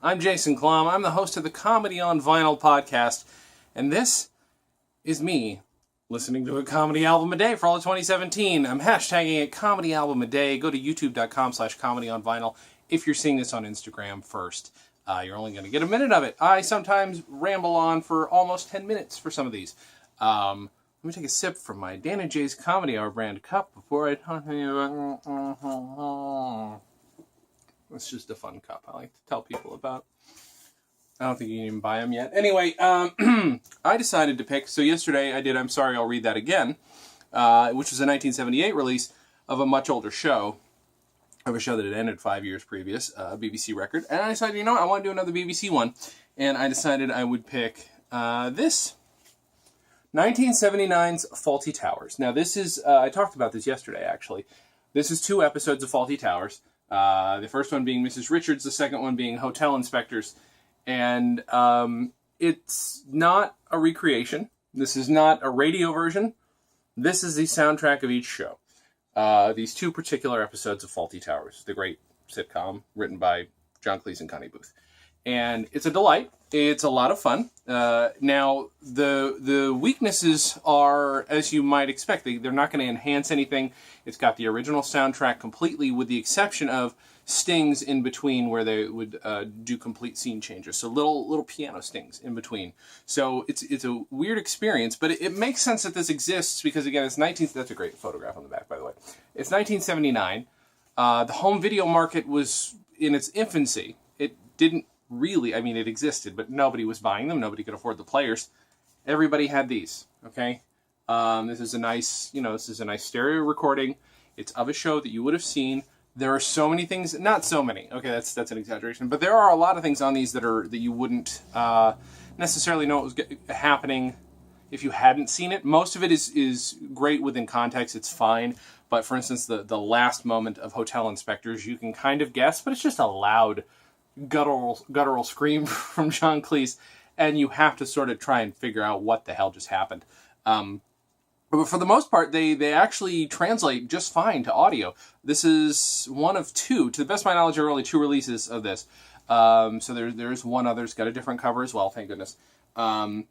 I'm Jason Klum. I'm the host of the Comedy on Vinyl podcast, and this is me listening to a comedy album a day for all of 2017. I'm hashtagging it Comedy Album a Day. Go to youtube.com/comedy on vinyl if you're seeing this on Instagram first. You're only going to get a minute of it. I sometimes ramble on for almost 10 minutes for some of these. Let me take a sip from my Dan and Jay's Comedy Hour brand cup before I talk to you about... It's just a fun cup I like to tell people about. I don't think you can even buy them yet. Anyway, I decided to pick... So yesterday I did I'm Sorry, I'll Read That Again, which was a 1978 release of a much older show. Of a show that had ended 5 years previous, a BBC record. And I decided, you know what, I want to do another BBC one. And I decided I would pick this. 1979's Fawlty Towers. Now this is... I talked about this yesterday, actually. This is 2 episodes of Fawlty Towers. The first one being Mrs. Richards, the second one being Hotel Inspectors. And it's not a recreation. This is not a radio version. This is the soundtrack of each show. These 2 particular episodes of Fawlty Towers, the great sitcom written by John Cleese and Connie Booth. And it's a delight. It's a lot of fun. Now, the weaknesses are, as you might expect, they're not going to enhance anything. It's got the original soundtrack completely, with the exception of stings in between where they would do complete scene changes. So little piano stings in between. So it's a weird experience, but it makes sense that this exists because, again, it's 19... That's a great photograph on the back, by the way. It's 1979. The home video market was in its infancy. It didn't really, I mean, it existed, but nobody was buying them. Nobody could afford the players. Everybody had these, okay? This is a nice, stereo recording. It's of a show that you would have seen. There are so many things, not so many, okay, that's an exaggeration, but there are a lot of things on these that you wouldn't necessarily know what was happening if you hadn't seen it. Most of it is great within context, it's fine, but for instance, the last moment of Hotel Inspectors, you can kind of guess, but it's just a loud, guttural scream from John Cleese, and you have to sort of try and figure out what the hell just happened. But for the most part, they actually translate just fine to audio. This is one of 2. To the best of my knowledge, there are only 2 releases of this. So there's one other. It's got a different cover as well, thank goodness. I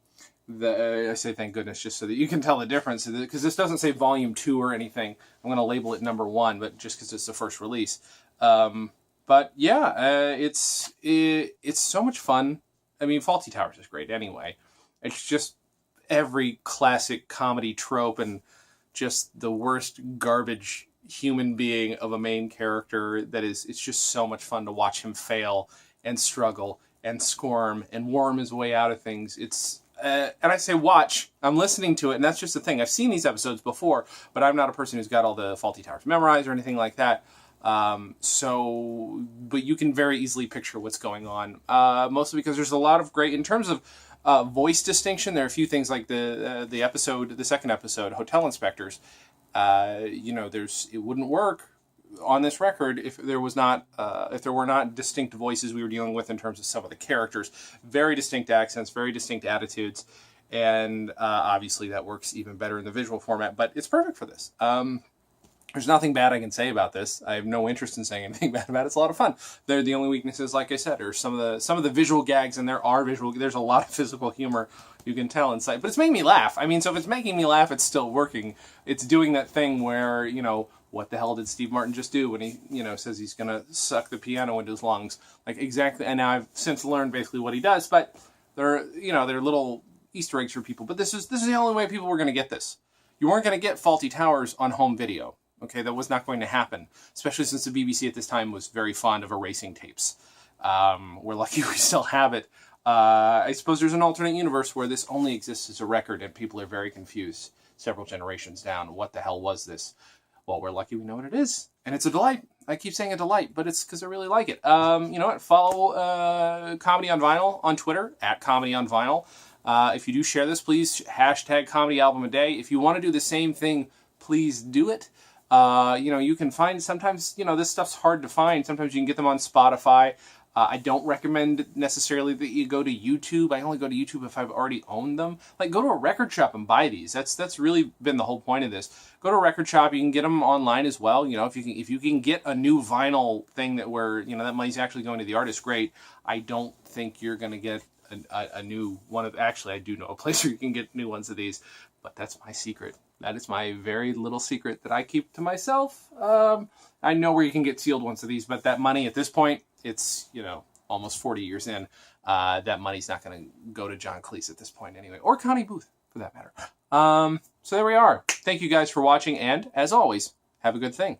say thank goodness just so that you can tell the difference, because this doesn't say Volume 2 or anything. I'm going to label it number 1, but just because it's the first release. But yeah, it's so much fun. I mean, Fawlty Towers is great anyway. It's just every classic comedy trope and just the worst garbage human being of a main character it's just so much fun to watch him fail and struggle and squirm and worm his way out of things. It's and I say watch, I'm listening to it, and that's just the thing. I've seen these episodes before, but I'm not a person who's got all the Fawlty Towers memorized or anything like that. But you can very easily picture what's going on, mostly because there's a lot of great, in terms of voice distinction, there are a few things like the second episode, Hotel Inspectors. It wouldn't work on this record if there were not distinct voices we were dealing with in terms of some of the characters. Very distinct accents, very distinct attitudes, and obviously that works even better in the visual format, but it's perfect for this. There's nothing bad I can say about this. I have no interest in saying anything bad about it. It's a lot of fun. They're the only weaknesses, like I said, are some of the visual gags, and there's a lot of physical humor you can tell inside. But it's making me laugh. I mean, so if it's making me laugh, it's still working. It's doing that thing where, what the hell did Steve Martin just do when he, says he's going to suck the piano into his lungs? Like, exactly. And now I've since learned basically what he does, but they're little Easter eggs for people. But this is the only way people were going to get this. You weren't going to get Fawlty Towers on home video. Okay, that was not going to happen, especially since the BBC at this time was very fond of erasing tapes. We're lucky we still have it. I suppose there's an alternate universe where this only exists as a record and people are very confused several generations down. What the hell was this? Well, we're lucky we know what it is, and it's a delight. I keep saying a delight, but it's because I really like it. You know what? Follow Comedy on Vinyl on Twitter, @ComedyOnVinyl. If you do share this, please hashtag Comedy Album a Day. If you want to do the same thing, please do it. You can find, sometimes, this stuff's hard to find. Sometimes you can get them on Spotify. I don't recommend necessarily that you go to YouTube. I only go to YouTube if I've already owned them. Like, go to a record shop and buy these. That's really been the whole point of this. Go to a record shop. You can get them online as well. You know, if you can get a new vinyl thing that where, you know, that money's actually going to the artist, great. I don't think you're going to get a new one of. Actually, I do know a place where you can get new ones of these, but that's my secret. That is my very little secret that I keep to myself. I know where you can get sealed ones of these, but that money at this point, it's, you know, almost 40 years in, that money's not going to go to John Cleese at this point anyway, or Connie Booth for that matter. So there we are. Thank you guys for watching, and as always, have a good thing.